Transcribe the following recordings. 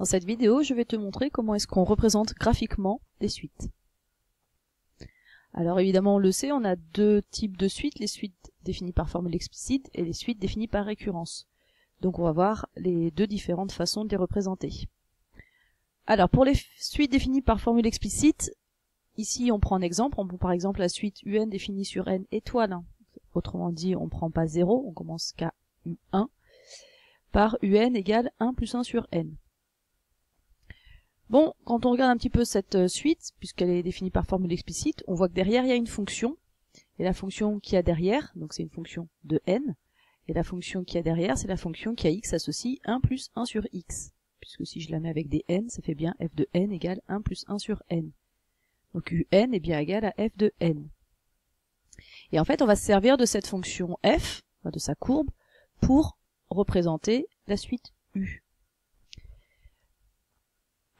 Dans cette vidéo, je vais te montrer comment est-ce qu'on représente graphiquement des suites. Alors évidemment, on le sait, on a deux types de suites, les suites définies par formule explicite et les suites définies par récurrence. Donc on va voir les deux différentes façons de les représenter. Alors pour les suites définies par formule explicite, ici on prend un exemple, on prend par exemple la suite UN définie sur n étoile. Autrement dit, on ne prend pas 0, on commence qu'à U1, par UN égale 1 plus 1 sur n. Bon, quand on regarde un petit peu cette suite, puisqu'elle est définie par formule explicite, on voit que derrière il y a une fonction, et la fonction qu'il y a derrière, donc c'est une fonction de n, et la fonction qu'il y a derrière, c'est la fonction qui à x associe 1 plus 1 sur x, puisque si je la mets avec des n, ça fait bien f de n égale 1 plus 1 sur n. Donc un est bien égal à f de n. Et en fait, on va se servir de cette fonction f, de sa courbe, pour représenter la suite u.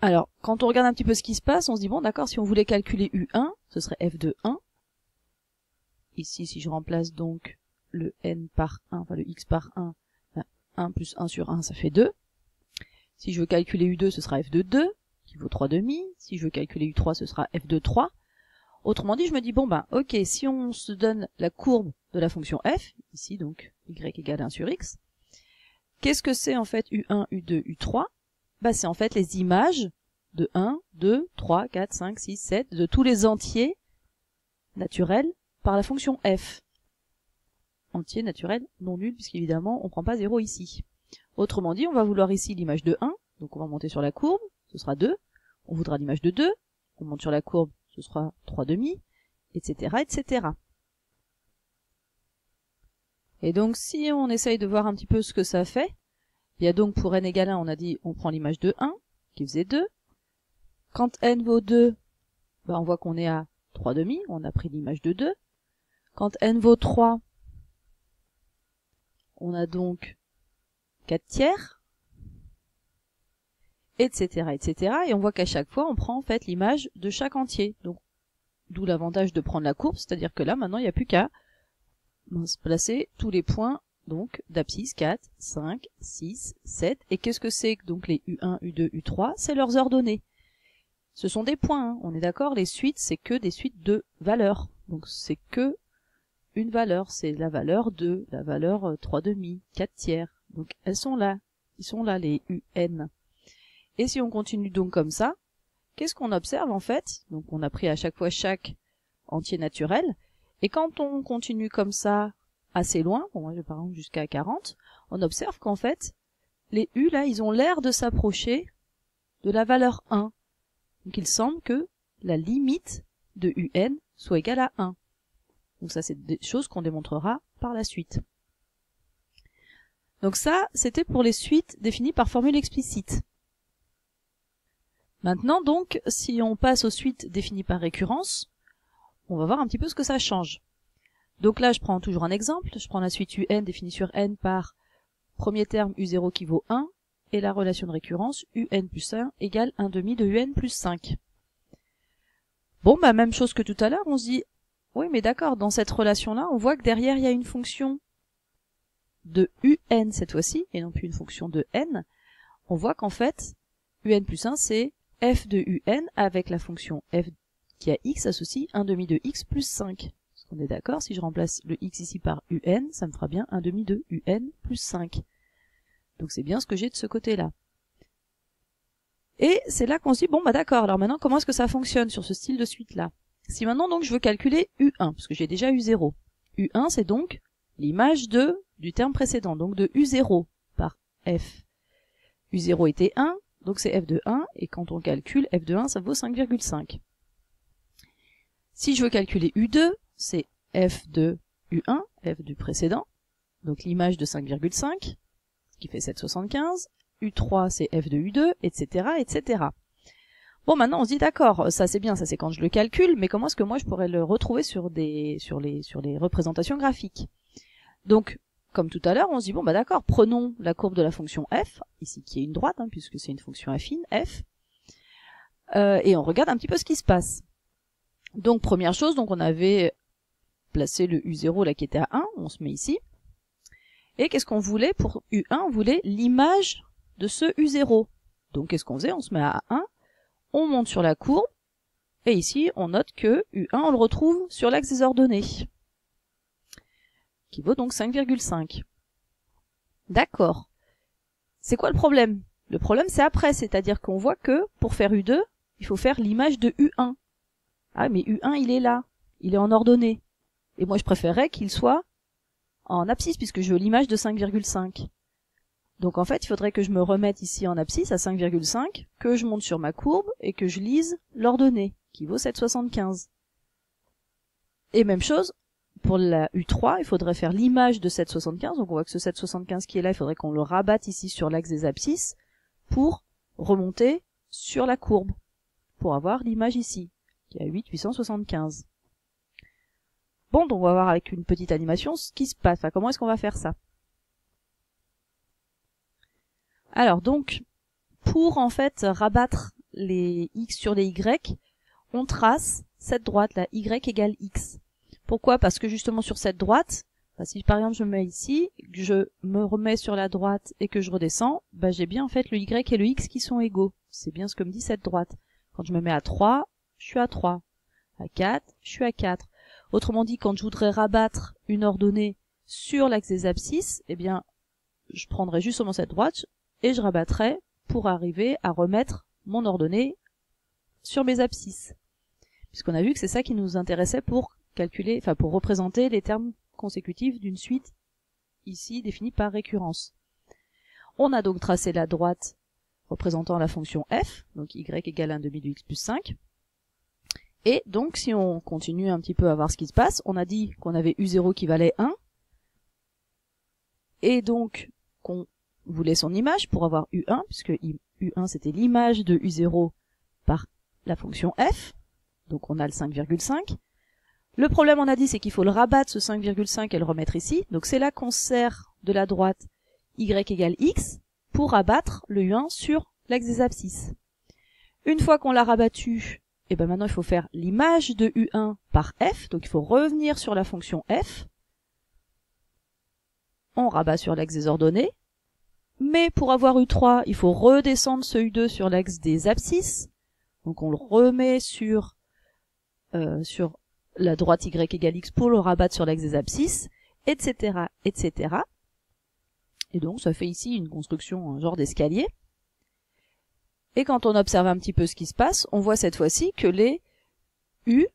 Alors, quand on regarde un petit peu ce qui se passe, on se dit, bon d'accord, si on voulait calculer u1, ce serait f de 1. Ici, si je remplace donc le n par 1, enfin le x par 1, 1 plus 1 sur 1, ça fait 2. Si je veux calculer u2, ce sera f de 2, qui vaut 3,5. Si je veux calculer u3, ce sera f de 3. Autrement dit, je me dis, bon ben, ok, si on se donne la courbe de la fonction f, ici donc y égale 1 sur x, qu'est-ce que c'est en fait u1, u2, u3 ? Bah, c'est en fait les images de 1, 2, 3, 4, 5, 6, 7, de tous les entiers naturels par la fonction f. Entier naturel non nul, puisqu'évidemment on prend pas 0 ici. Autrement dit, on va vouloir ici l'image de 1, donc on va monter sur la courbe, ce sera 2. On voudra l'image de 2, on monte sur la courbe, ce sera 3,5, etc., etc. Et donc si on essaye de voir un petit peu ce que ça fait, il y a donc pour n égale 1, on a dit on prend l'image de 1, qui faisait 2. Quand n vaut 2, ben on voit qu'on est à 3,5, on a pris l'image de 2. Quand n vaut 3, on a donc 4 tiers, etc., etc. Et on voit qu'à chaque fois, on prend en fait l'image de chaque entier. Donc, d'où l'avantage de prendre la courbe, c'est-à-dire que là, maintenant, il n'y a plus qu'à placer tous les points donc d'abscisse 4, 5, 6, 7. Et qu'est-ce que c'est que donc les U1, U2, U3 ? C'est leurs ordonnées. Ce sont des points, hein. On est d'accord, les suites, c'est que des suites de valeurs. Donc c'est que une valeur, c'est la valeur 2, la valeur 3,5, 4 tiers. Donc elles sont là, ils sont là les UN. Et si on continue donc comme ça, qu'est-ce qu'on observe en fait ? Donc on a pris à chaque fois chaque entier naturel. Et quand on continue comme ça, assez loin, bon moi je vais par exemple jusqu'à 40, on observe qu'en fait, les U là, ils ont l'air de s'approcher de la valeur 1. Donc il semble que la limite de UN soit égale à 1. Donc ça c'est des choses qu'on démontrera par la suite. Donc ça, c'était pour les suites définies par formule explicite. Maintenant donc, si on passe aux suites définies par récurrence, on va voir un petit peu ce que ça change. Donc là, je prends toujours un exemple. Je prends la suite UN définie sur n par premier terme U0 qui vaut 1 et la relation de récurrence UN plus 1 égale 1/2 de UN plus 5. Bon, bah même chose que tout à l'heure, on se dit, oui mais d'accord, dans cette relation-là, on voit que derrière il y a une fonction de UN cette fois-ci, et non plus une fonction de n. On voit qu'en fait, UN plus 1 c'est f de UN avec la fonction f qui a x associe 1/2 de x plus 5. On est d'accord, si je remplace le x ici par un, ça me fera bien 1/2 de un plus 5. Donc c'est bien ce que j'ai de ce côté-là. Et c'est là qu'on se dit, bon bah d'accord, alors maintenant comment est-ce que ça fonctionne sur ce style de suite-là ? Si maintenant donc je veux calculer u1, parce que j'ai déjà u0. u1 c'est donc l'image du terme précédent, donc de u0 par f. u0 était 1, donc c'est f de 1, et quand on calcule f de 1, ça vaut 5,5. Si je veux calculer u2, c'est f de u1, f du précédent, donc l'image de 5,5, ce qui fait 7,75, u3 c'est f de u2, etc., etc. Bon, maintenant on se dit d'accord, ça c'est bien, ça c'est quand je le calcule, mais comment est-ce que moi je pourrais le retrouver sur les représentations graphiques ? Donc, comme tout à l'heure, on se dit bon bah d'accord, prenons la courbe de la fonction f, ici qui est une droite, hein, puisque c'est une fonction affine, f, et on regarde un petit peu ce qui se passe. Donc première chose, donc on avait placé le U0 là qui était à 1, on se met ici. Et qu'est-ce qu'on voulait pour U1 ? On voulait l'image de ce U0. Donc qu'est-ce qu'on faisait? On se met à 1, on monte sur la courbe, et ici on note que U1 on le retrouve sur l'axe des ordonnées, qui vaut donc 5,5. D'accord. C'est quoi le problème? Le problème c'est après, c'est-à-dire qu'on voit que pour faire U2, il faut faire l'image de U1. Ah mais U1 il est là, il est en ordonnée. Et moi je préférerais qu'il soit en abscisse puisque je veux l'image de 5,5. Donc en fait il faudrait que je me remette ici en abscisse à 5,5, que je monte sur ma courbe et que je lise l'ordonnée qui vaut 7,75. Et même chose, pour la U3, il faudrait faire l'image de 7,75, donc on voit que ce 7,75 qui est là, il faudrait qu'on le rabatte ici sur l'axe des abscisses pour remonter sur la courbe, pour avoir l'image ici, qui est à 8,875. Bon, donc on va voir avec une petite animation ce qui se passe, enfin, comment est-ce qu'on va faire ça. Alors donc, pour en fait rabattre les x sur les y, on trace cette droite là, y égale x. Pourquoi? Parce que justement sur cette droite, si par exemple je me mets ici, que je me remets sur la droite et que je redescends, j'ai bien en fait le y et le x qui sont égaux. C'est bien ce que me dit cette droite. Quand je me mets à 3, je suis à 3. À 4, je suis à 4. Autrement dit, quand je voudrais rabattre une ordonnée sur l'axe des abscisses, eh bien, je prendrais justement cette droite et je rabattrais pour arriver à remettre mon ordonnée sur mes abscisses. Puisqu'on a vu que c'est ça qui nous intéressait pour calculer, enfin pour représenter les termes consécutifs d'une suite ici définie par récurrence. On a donc tracé la droite représentant la fonction f, donc y égale 1/2 de x plus 5. Et donc si on continue un petit peu à voir ce qui se passe, on a dit qu'on avait U0 qui valait 1, et donc qu'on voulait son image pour avoir U1, puisque U1 c'était l'image de U0 par la fonction f, donc on a le 5,5. Le problème, on a dit, c'est qu'il faut le rabattre, ce 5,5, et le remettre ici. Donc c'est là qu'on sert de la droite y égale x pour rabattre le U1 sur l'axe des abscisses. Une fois qu'on l'a rabattu, et maintenant il faut faire l'image de U1 par f, donc il faut revenir sur la fonction f. On rabat sur l'axe des ordonnées. Mais pour avoir U3, il faut redescendre ce U2 sur l'axe des abscisses. Donc on le remet sur la droite y égale x pour le rabattre sur l'axe des abscisses, etc., etc. Et donc ça fait ici une construction, un genre d'escalier. Et quand on observe un petit peu ce qui se passe, on voit cette fois-ci que les U,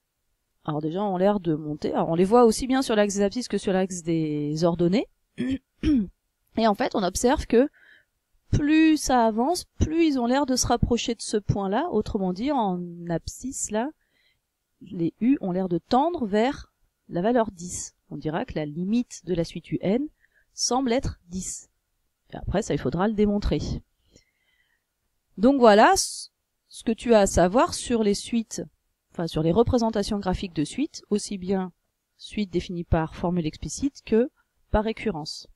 alors déjà ont l'air de monter, alors on les voit aussi bien sur l'axe des abscisses que sur l'axe des ordonnées. Et en fait on observe que plus ça avance, plus ils ont l'air de se rapprocher de ce point-là, autrement dit en abscisse là, les U ont l'air de tendre vers la valeur 10. On dira que la limite de la suite UN semble être 10. Et après, ça, il faudra le démontrer. Donc voilà ce que tu as à savoir sur les suites, enfin sur les représentations graphiques de suites, aussi bien suite définie par formule explicite que par récurrence.